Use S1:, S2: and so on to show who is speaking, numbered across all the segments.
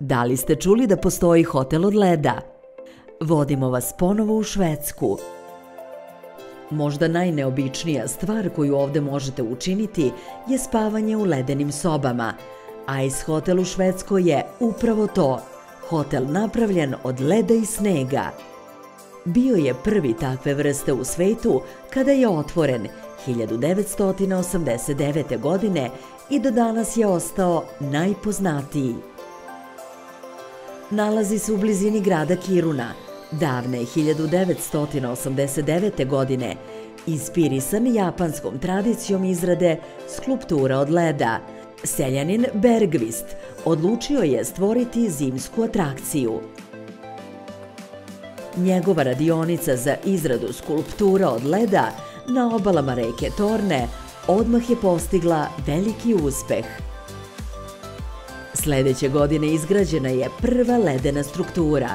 S1: Da li ste čuli da postoji hotel od leda? Vodimo vas ponovo u Švedsku. Možda najneobičnija stvar koju ovde možete učiniti je spavanje u ledenim sobama. Ice Hotel u Švedskoj je upravo to. Hotel napravljen od leda i snega. Bio je prvi takve vrste u svetu kada je otvoren 1989. godine i do danas je ostao najpoznatiji. Nalazi se u blizini grada Kiruna. Davne 1989. godine, inspirisan japanskom tradicijom izrade skulptura od leda, seljanin Bergvist odlučio je stvoriti zimsku atrakciju. Njegova radionica za izradu skulptura od leda na obalama reke Torne odmah je postigla veliki uspeh. Sledeće godine izgrađena je prva ledena struktura,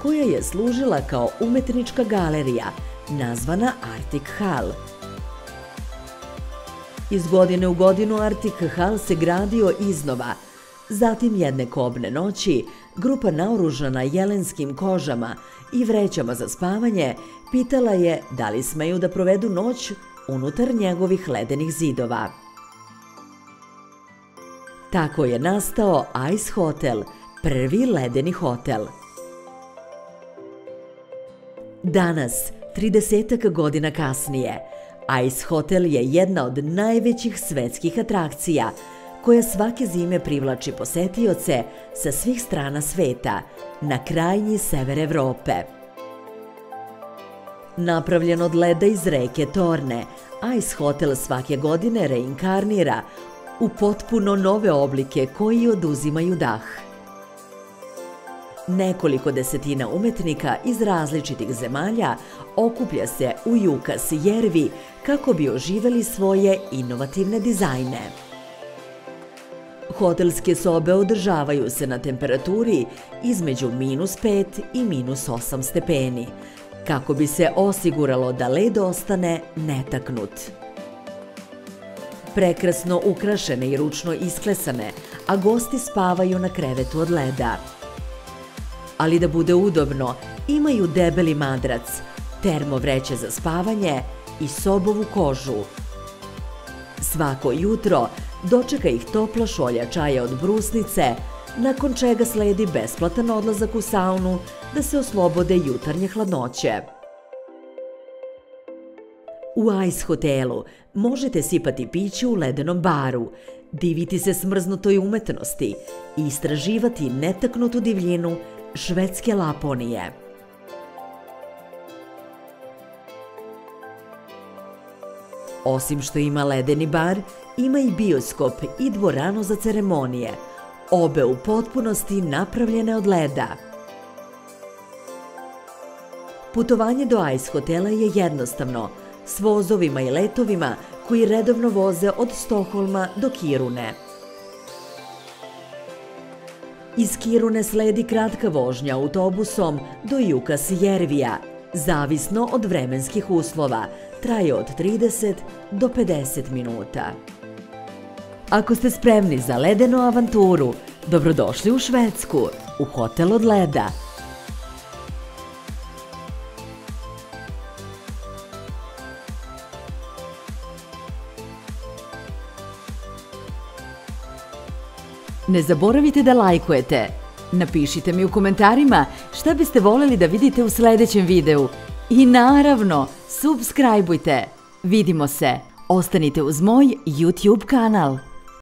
S1: koja je služila kao umetnička galerija, nazvana Arctic Hall. Iz godine u godinu Arctic Hall se gradio iznova. Zatim jedne kobne noći, grupa naoružana jelenskim kožama i vrećama za spavanje pitala je da li smeju da provedu noć unutar njegovih ledenih zidova. Tako je nastao Ice Hotel, prvi ledeni hotel. Danas, 30 godina kasnije, Ice Hotel je jedna od najvećih svetskih atrakcija, koja svake zime privlači posetioce sa svih strana sveta, na krajnji sever Evrope. Napravljen od leda iz reke Torne, Ice Hotel svake godine reinkarnira u potpuno nove oblike koji oduzimaju dah. Nekoliko desetina umetnika iz različitih zemalja okuplja se u Jukkasjärvi kako bi oživeli svoje inovativne dizajne. Hotelske sobe održavaju se na temperaturi između -5 i -8 stepeni, kako bi se osiguralo da led ostane netaknut. Prekrasno ukrašene i ručno isklesane, a gosti spavaju na krevetu od leda. Ali da bude udobno, imaju debeli madrac, termovreće za spavanje i sobovu kožu. Svako jutro dočeka ih topla šolja čaja od brusnice, nakon čega sledi besplatan odlazak u saunu da se oslobode jutarnje hladnoće. U Ice Hotelu možete sipati piće u ledenom baru, diviti se smrznutoj umetnosti i istraživati netaknutu divljinu švedske Laponije. Osim što ima ledeni bar, ima i bioskop i dvoranu za ceremonije, obe u potpunosti napravljene od leda. Putovanje do Ice Hotela je jednostavno, s vozovima i letovima koji redovno voze od Stokholma do Kirune. Iz Kirune sledi kratka vožnja autobusom do Jukkasjärvija, zavisno od vremenskih uslova, traje od 30 do 50 minuta. Ako ste spremni za ledenu avanturu, dobrodošli u Švedsku, u hotel od leda. Ne zaboravite da lajkujete. Napišite mi u komentarima šta biste voljeli da vidite u sledećem videu. I naravno, subscribeujte. Vidimo se. Ostanite uz moj YouTube kanal.